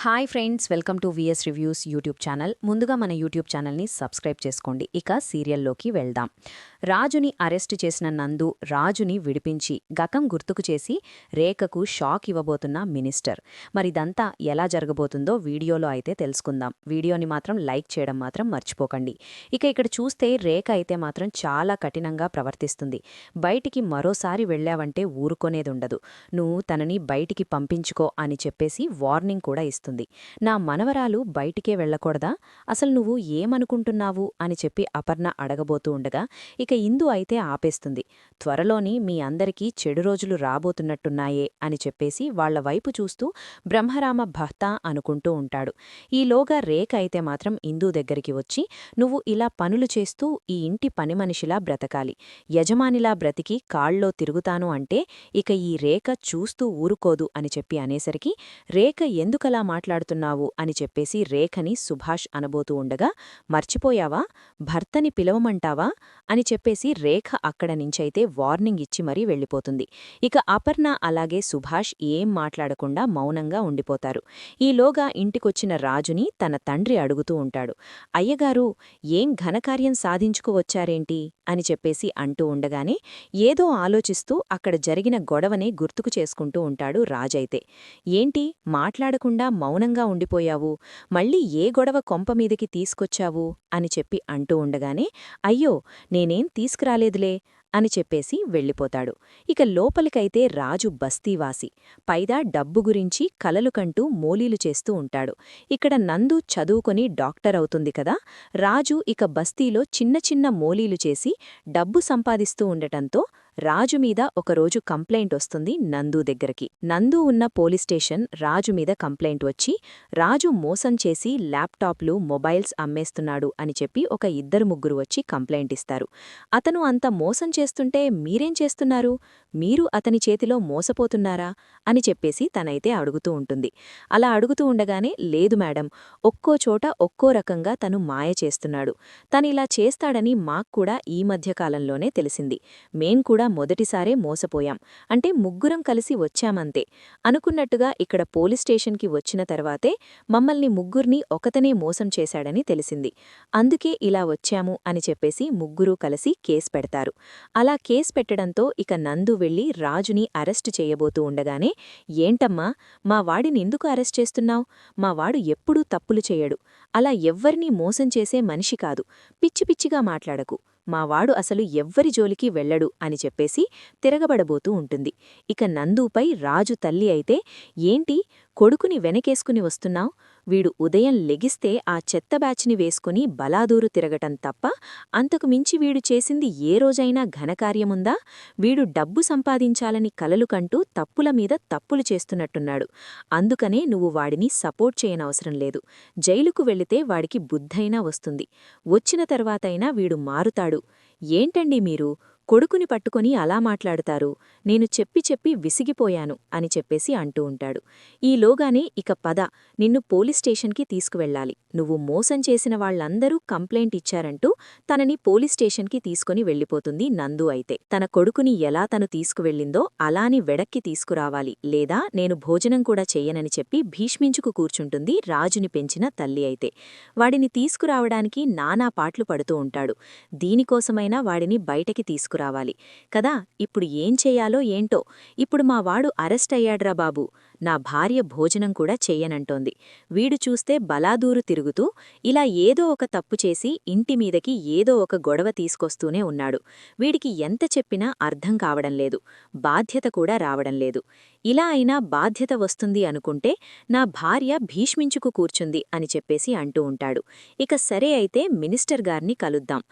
Hi friends, welcome to VS reviews YouTube channel. ముందుగా మన YouTube ఛానల్ని సబ్స్క్రైబ్ చేసుకోండి. ఇక సీరియల్లోకి వెళ్దాం. రాజుని అరెస్టు చేసిన నందు రాజుని విడిపించి గతం గుర్తుకు చేసి రేఖకు షాక్ ఇవ్వబోతున్న మినిస్టర్. మరిదంతా ఎలా జరగబోతుందో వీడియోలో అయితే తెలుసుకుందాం. వీడియోని మాత్రం లైక్ చేయడం మాత్రం మర్చిపోకండి. ఇక ఇక్కడ చూస్తే రేఖ అయితే మాత్రం చాలా కఠినంగా ప్రవర్తిస్తుంది. బయటికి మరోసారి వెళ్ళావంటే ఊరుకొనేదుండదు. నువ్వు తనని బయటికి పంపించుకో అని చెప్పేసి వార్నింగ్ కూడా ఇస్తుంది. నా మనవరాలు బయటికే వెళ్లకూడదా? అసలు నువ్వు ఏమనుకుంటున్నావు అని చెప్పి అపర్ణ అడగబోతూ ఉండగా ఇక ఇందు అయితే ఆపేస్తుంది. త్వరలోని మీ అందరికీ చెడు రోజులు రాబోతున్నట్టున్నాయే అని చెప్పేసి వాళ్ల వైపు చూస్తూ బ్రహ్మరామ భర్త అనుకుంటూ ఉంటాడు. ఈలోగా రేఖ అయితే మాత్రం ఇందు దగ్గరికి వచ్చి, నువ్వు ఇలా పనులు చేస్తూ ఈ ఇంటి పనిమనిషిలా బ్రతకాలి, యజమానిలా బ్రతికి కాళ్ళలో తిరుగుతాను అంటే ఇక ఈ రేఖ చూస్తూ ఊరుకోదు అని చెప్పి అనేసరికి, రేఖ ఎందుకలా మాట్లాడుతున్నావు అని చెప్పేసి రేఖని సుభాష్ అనబోతూ ఉండగా, మర్చిపోయావా, భర్తని పిలవమంటావా అని చెప్పేసి రేఖ అక్కడ నుంచైతే వార్నింగ్ ఇచ్చి మరీ వెళ్ళిపోతుంది. ఇక అపర్ణ అలాగే సుభాష్ ఏం మాట్లాడకుండా మౌనంగా ఉండిపోతారు. ఈలోగా ఇంటికొచ్చిన రాజుని తన తండ్రి అడుగుతూ ఉంటాడు. అయ్యగారు, ఏం ఘనకార్యం సాధించుకువచ్చారేంటి అని చెప్పేసి అంటూ ఉండగానే ఏదో ఆలోచిస్తూ అక్కడ జరిగిన గొడవనే గుర్తుకు చేసుకుంటూ ఉంటాడు రాజైతే. ఏంటి మాట్లాడకుండా మౌనంగా ఉండిపోయావు, మళ్ళీ ఏ గొడవ కొంపమీదికి తీసుకొచ్చావు అని చెప్పి అంటూ ఉండగానే, అయ్యో నేనేం తీసుకురాలేదులే అని చెప్పేసి వెళ్ళిపోతాడు. ఇక లోపలికైతే రాజు బస్తీవాసి, పైదా డబ్బు గురించి కలలు కంటూ మోలీలు చేస్తూ ఉంటాడు. ఇక్కడ నందు చదువుకొని డాక్టర్ అవుతుంది కదా. రాజు ఇక బస్తీలో చిన్న చిన్న మోలీలు చేసి డబ్బు సంపాదిస్తూ ఉండటంతో రాజు మీద ఒకరోజు కంప్లైంట్ వస్తుంది నందు దగ్గరికి. నందు ఉన్న పోలీస్ స్టేషన్ రాజు మీద కంప్లైంట్ వచ్చి, రాజు మోసం చేసి ల్యాప్టాప్లు మొబైల్స్ అమ్మేస్తున్నాడు అని చెప్పి ఒక ఇద్దరు ముగ్గురు వచ్చి కంప్లైంట్ ఇస్తారు. అతను అంత మోసం చేస్తుంటే మీరేం చేస్తున్నారు, మీరు అతని చేతిలో మోసపోతున్నారా అని చెప్పేసి తనైతే అడుగుతూ ఉంటుంది. అలా అడుగుతూ ఉండగానే, లేదు మేడం, ఒక్కో చోట ఒక్కో రకంగా తను మాయ చేస్తున్నాడు, తనిలా చేస్తాడని మాక్కూడా ఈ మధ్యకాలంలోనే తెలిసింది, మేం కూడా మొదటిసారే మోసపోయాం, అంటే ముగ్గురం కలిసి వచ్చామంతే, అనుకున్నట్టుగా ఇక్కడ పోలీస్ స్టేషన్కి వచ్చిన తర్వాతే మమ్మల్ని ముగ్గుర్ని ఒకతనే మోసం చేశాడని తెలిసింది, అందుకే ఇలా వచ్చాము అని చెప్పేసి ముగ్గురూ కలిసి కేసు పెడతారు. అలా కేసు పెట్టడంతో ఇక నందు వెళ్లి రాజుని అరెస్టు చేయబోతూ ఉండగానే, ఏంటమ్మా, మా వాడిని ఎందుకు అరెస్ట్ చేస్తున్నావు, మా వాడు ఎప్పుడూ తప్పులు చేయడు, అలా ఎవ్వరినీ మోసం చేసే మనిషి కాదు, పిచ్చి పిచ్చిగా మాట్లాడకు, మా వాడు అసలు ఎవ్వరి జోలికి వెళ్లడు అని చెప్పేసి తిరగబడబోతూ ఉంటుంది. ఇక నందుపై రాజు తల్లి అయితే, ఏంటి కొడుకుని వెనకేసుకుని వస్తున్నావ్, వీడు ఉదయం లెగిస్తే ఆ చెత్త బ్యాచ్ని వేసుకుని బలాదూరు తిరగటం తప్ప అంతకు మించి వీడు చేసింది ఏ రోజైనా ఘనకార్యముందా, వీడు డబ్బు సంపాదించాలని కలలు కంటూ తప్పుల మీద తప్పులు చేస్తున్నట్టున్నాడు, అందుకనే నువ్వు వాడిని సపోర్ట్ చేయనవసరం లేదు, జైలుకు వెళితే వాడికి బుద్ధైనా వస్తుంది, వచ్చిన తర్వాతైనా వీడు మారుతాడు, ఏంటండి మీరు కొడుకుని పట్టుకొని అలా మాట్లాడుతారు, నేను చెప్పి చెప్పి విసిగిపోయాను అని చెప్పేసి అంటూ ఉంటాడు. ఈలోగానే ఇక పద, నిన్ను పోలీస్ స్టేషన్కి తీసుకువెళ్ళాలి, నువ్వు మోసం చేసిన వాళ్లందరూ కంప్లైంట్ ఇచ్చారంటూ తనని పోలీస్ స్టేషన్కి తీసుకుని వెళ్ళిపోతుంది నందు. అయితే తన కొడుకుని ఎలా తను తీసుకువెళ్ళిందో అలాని వెడక్కి తీసుకురావాలి, లేదా నేను భోజనం కూడా చెయ్యనని చెప్పి భీష్మించుకు కూర్చుంటుంది రాజుని పెంచిన తల్లి. అయితే వాడిని తీసుకురావడానికి నానా పాట్లు పడుతూ ఉంటాడు. దీనికోసమైనా వాడిని బయటకి తీసుకురావాలి కదా, ఇప్పుడు ఏం చెయ్యాలో ఏంటో, ఇప్పుడు మా వాడు అరెస్ట్ అయ్యాడ్రా బాబూ, నా భార్య భోజనం కూడా చెయ్యనంటోంది, వీడు చూస్తే బలాదూరు తిరుగుతూ ఇలా ఏదో ఒక తప్పు చేసి ఇంటి మీదకి ఏదో ఒక గొడవ తీసుకొస్తూనే ఉన్నాడు, వీడికి ఎంత చెప్పినా అర్థం కావడంలేదు, బాధ్యత కూడా రావడంలేదు, ఇలా అయినా బాధ్యత వస్తుంది అనుకుంటే నా భార్య భీష్మించుకు కూర్చుంది అని చెప్పేసి అంటూ ఉంటాడు. ఇక సరే అయితే మినిస్టర్ గారిని కలుద్దాం,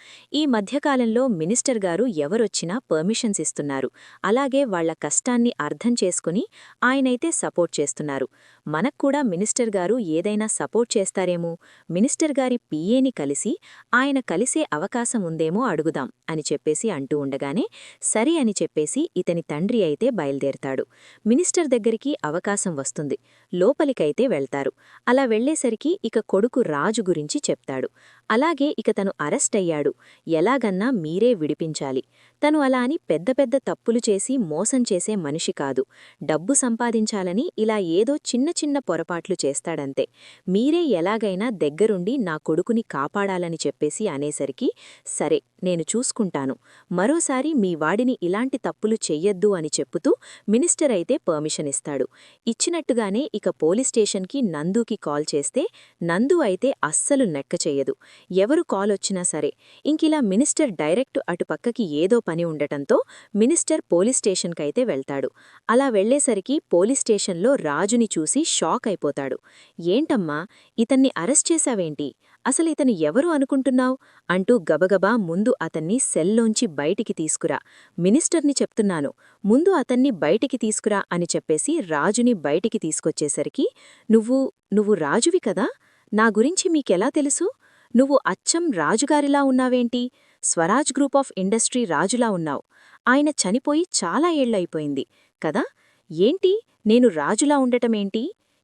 ఈ మధ్యకాలంలో మినిస్టర్ గారు ఎవరొచ్చినా పర్మిషన్స్ ఇస్తున్నారు, అలాగే వాళ్ల కష్టాన్ని అర్థం చేసుకుని ఆయనైతే సపోర్ట్ చేస్తున్నారు, మనక్కూడా మినిస్టర్ గారు ఏదైనా సపోర్ట్ చేస్తారేమో, మినిస్టర్ గారి పిఏని కలిసి ఆయన కలిసే అవకాశం ఉందేమో అడుగుదాం అని చెప్పేసి అంటూ ఉండగానే, సరే అని చెప్పేసి ఇతని తండ్రి అయితే బయల్దేరతాడు. మినిస్టర్ దగ్గరికి అవకాశం వస్తుంది, లోపలికైతే వెళ్తారు. అలా వెళ్లేసరికి ఇక కొడుకు రాజు గురించి చెప్తాడు. అలాగే ఇక తను అరెస్ట్ అయ్యాడు, ఎలాగన్నా మీరే విడిపించాలి, తను అలా అని పెద్ద పెద్ద తప్పులు చేసి మోసం చేసే మనిషి కాదు, డబ్బు సంపాదించాలని ఇలా ఏదో చిన్న చిన్న పొరపాట్లు చేస్తాడంతే. మీరే ఎలాగైనా దగ్గరుండి నా కొడుకుని కాపాడాలని చెప్పేసి అనేసరికి, సరే నేను చూసుకుంటాను, మరోసారి మీ వాడిని ఇలాంటి తప్పులు చెయ్యొద్దు అని చెప్పుతూ మినిస్టర్ అయితే పర్మిషన్ ఇస్తాడు. ఇచ్చినట్టుగానే ఇక పోలీస్ స్టేషన్కి నందుకి కాల్ చేస్తే నందు అయితే అస్సలు నెక్క చెయ్యదు. ఎవరు కాలొచ్చినా సరే ఇంకిలా మినిస్టర్ డైరెక్ట్ అటుపక్కకి ఏదో పని ఉండటంతో మినిస్టర్ పోలీస్ స్టేషన్కైతే వెళ్తాడు. అలా వెళ్లేసరికి పోలీస్ స్టేషన్లో రాజుని చూసి షాక్ అయిపోతాడు. ఏంటమ్మా, ఇతన్ని అరెస్ట్ చేశావేంటి? అసలితను ఎవరు అనుకుంటున్నావ్? అంటూ గబగబా ముందు అతన్ని సెల్లోంచి బయటికి తీసుకురా, మినిస్టర్ని చెప్తున్నాను, ముందు అతన్ని బయటికి తీసుకురా అని చెప్పేసి రాజుని బయటికి తీసుకొచ్చేసరికి, నువ్వు రాజువి కదా? నా గురించి మీకెలా తెలుసు? నువ్వు అచ్చం రాజుగారిలా ఉన్నావేంటి? స్వరాజ్ గ్రూప్ ఆఫ్ ఇండస్ట్రీ రాజులా ఉన్నావ్. ఆయన చనిపోయి చాలా ఏళ్లయిపోయింది కదా? ఏంటి నేను రాజులా ఉండటమేంటి?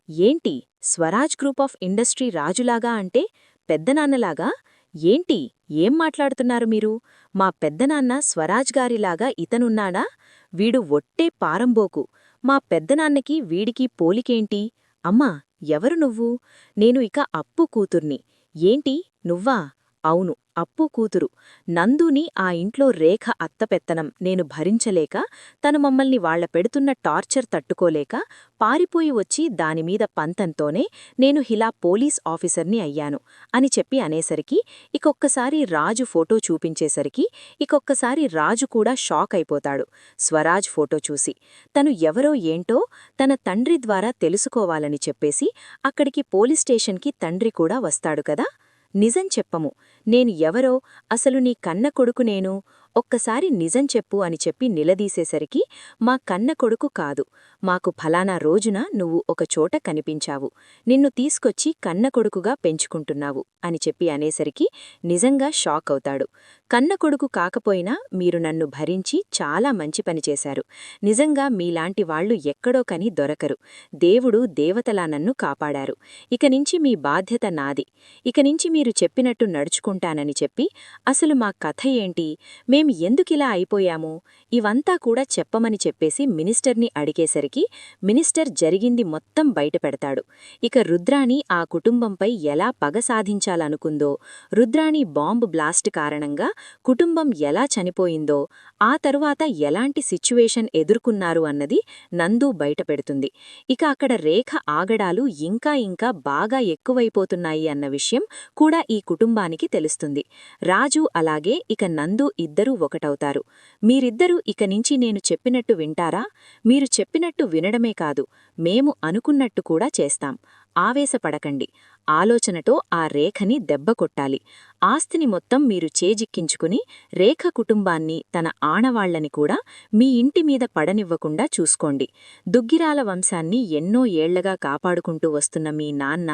ఏంటి స్వరాజ్ గ్రూప్ ఆఫ్ ఇండస్ట్రీ రాజులాగా అంటే పెద్దనాన్నలాగా? ఏంటి ఏం మాట్లాడుతున్నారు మీరు? మా పెద్దనాన్న స్వరాజ్ గారిలాగా ఇతనున్నాడా? వీడు ఒట్టే పారంబోకు. మా పెద్దనాన్నకి వీడికి పోలికేంటి? అమ్మా, ఎవరు నువ్వు? నేను ఇక అప్పు కూతుర్ని. ఏంటి నువ్వా? అవును, అప్పు కూతురు. నందుని ఆ ఇంట్లో రేఖ అత్తపెత్తనం నేను భరించలేక, తను మమ్మల్ని వాళ్ల పెడుతున్న టార్చర్ తట్టుకోలేక పారిపోయి వచ్చి దానిమీద పంతంతోనే నేను హిలా పోలీస్ ఆఫీసర్ని అయ్యాను అని చెప్పి అనేసరికి, ఇకొక్కసారి రాజు ఫోటో చూపించేసరికి ఇకొక్కసారి రాజు కూడా షాక్ అయిపోతాడు స్వరాజ్ ఫోటో చూసి. తను ఎవరో ఏంటో తన తండ్రి ద్వారా తెలుసుకోవాలని చెప్పేసి అక్కడికి పోలీస్ స్టేషన్కి తండ్రి కూడా వస్తాడు కదా. నిజం చెప్పము, నేను ఎవరో, అసలు నీ కన్న కొడుకు నేను, ఒక్కసారి నిజం చెప్పు అని చెప్పి నిలదీసేసరికి, మా కన్న కొడుకు కాదు, మాకు ఫలానా రోజున నువ్వు ఒకచోట కనిపించావు, నిన్ను తీసుకొచ్చి కన్న కొడుకుగా పెంచుకుంటున్నావు అని చెప్పి అనేసరికి నిజంగా షాక్ అవుతాడు. కన్న కొడుకు కాకపోయినా మీరు నన్ను భరించి చాలా మంచి పని చేశారు. నిజంగా మీలాంటి వాళ్లు ఎక్కడో కని దొరకరు. దేవుడు దేవతలా నన్ను కాపాడారు. ఇక నుంచి మీ బాధ్యత నాది. ఇక నుంచి మీరు చెప్పినట్టు నడుచుకుంటానని చెప్పి, అసలు మా కథ ఏంటి, మేం ఎందుకిలా అయిపోయాము, ఇవంతా కూడా చెప్పమని చెప్పేసి మినిస్టర్ని అడిగేసరికి మినిస్టర్ జరిగింది మొత్తం బయటపెడతాడు. ఇక రుద్రాణి ఆ కుటుంబంపై ఎలా పగ సాధించాలనుకుందో, రుద్రాణి బాంబు బ్లాస్ట్ కారణంగా కుటుంబం ఎలా చనిపోయిందో, ఆ తరువాత ఎలాంటి సిచ్యువేషన్ ఎదుర్కొన్నారు అన్నది నందు బయటపెడుతుంది. ఇక అక్కడ రేఖ ఆగడాలు ఇంకా ఇంకా బాగా ఎక్కువైపోతున్నాయి అన్న విషయం కూడా ఈ కుటుంబానికి తెలుస్తుంది. రాజు అలాగే ఇక నందు ఇద్దరూ ఒకటవుతారు. మీరిద్దరూ ఇక నుంచి నేను చెప్పినట్టు వింటారా? మీరు చెప్పినట్టు వినడమే కాదు, మేము అనుకున్నట్టు కూడా చేస్తాం. ఆవేశపడకండి. ఆలోచనతో ఆ రేఖని దెబ్బకొట్టాలి. ఆస్తిని మొత్తం మీరు చేజిక్కించుకుని రేఖ కుటుంబాన్ని, తన ఆనవాళ్లని కూడా మీ ఇంటి మీద పడనివ్వకుండా చూసుకోండి. దుగ్గిరాల వంశాన్ని ఎన్నో ఏళ్లగా కాపాడుకుంటూ వస్తున్న మీ నాన్న,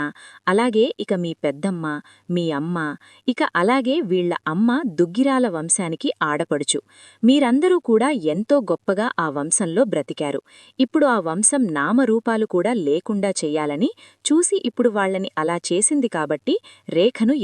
అలాగే ఇక మీ పెద్దమ్మ, మీ అమ్మ, ఇక అలాగే వీళ్ల అమ్మ దుగ్గిరాల వంశానికి ఆడపడుచు. మీరందరూ కూడా ఎంతో గొప్పగా ఆ వంశంలో బ్రతికారు. ఇప్పుడు ఆ వంశం నామరూపాలు కూడా లేకుండా చెయ్యాలని చూసి ఇప్పుడు వాళ్లని అలా చేసింది కాబట్టి రేఖను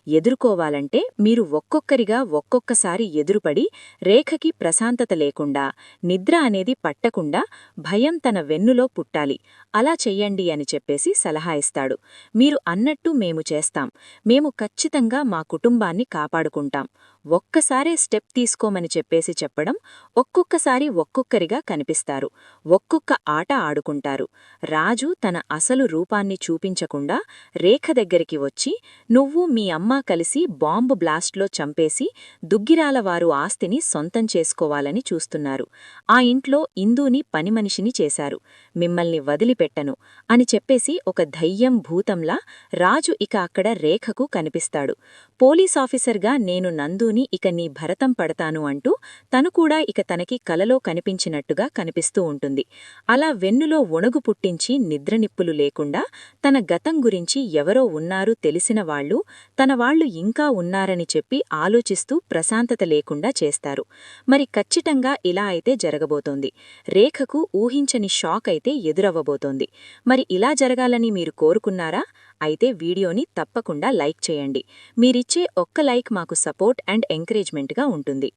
ఎదుర్కోవాలంటే మీరు ఒక్కొక్కరిగా ఒక్కొక్కసారి ఎదురుపడి రేఖకి ప్రశాంతత లేకుండా, నిద్ర అనేది పట్టకుండా భయం తన వెన్నులో పుట్టాలి. అలా చెయ్యండి అని చెప్పేసి సలహా ఇస్తాడు. మీరు అన్నట్టు మేము చేస్తాం. మేము ఖచ్చితంగా మా కుటుంబాన్ని కాపాడుకుంటాం. ఒక్కసారే స్టెప్ తీసుకోమని చెప్పేసి చెప్పడం, ఒక్కొక్కసారి ఒక్కొక్కరిగా కనిపిస్తారు, ఒక్కొక్క ఆట ఆడుకుంటారు. రాజు తన అసలు రూపాన్ని చూపించకుండా రేఖ దగ్గరికి వచ్చి, నువ్వు మీ అమ్మ కలిసి బాంబు బ్లాస్ట్లో చంపేసి దుగ్గిరాలవారు ఆస్తిని సొంతం చేసుకోవాలని చూస్తున్నారు. ఆ ఇంట్లో ఇందూని పనిమనిషిని చేశారు. మిమ్మల్ని వదిలిపెట్టను అని చెప్పేసి ఒక దయ్యం భూతంలా రాజు ఇక అక్కడ రేఖకు కనిపిస్తాడు. పోలీసాఫీసర్గా నేను నందూని ఇక నీ భరతం పడతాను అంటూ తను కూడా ఇక తనకి కలలో కనిపించినట్టుగా కనిపిస్తూ ఉంటుంది. అలా వెన్నులో వణుగు పుట్టించి నిద్రనిప్పులు లేకుండా తన గతం గురించి ఎవరో ఉన్నారు తెలిసిన వాళ్ళు, తన వాళ్ళు ఇంకా ఉన్నారని చెప్పి ఆలోచిస్తూ ప్రశాంతత లేకుండా చేస్తారు. మరి ఖచ్చితంగా ఇలా అయితే జరగబోతోంది. రేఖకు ఊహించని షాక్ అయితే ఎదురవ్వబోతోంది. మరి ఇలా జరగాలని మీరు కోరుకున్నారా? అయితే వీడియోని తప్పకుండా లైక్ చేయండి. మీరిచ్చే ఒక్క లైక్ మాకు సపోర్ట్ అండ్ ఎంకరేజ్మెంట్గా ఉంటుంది.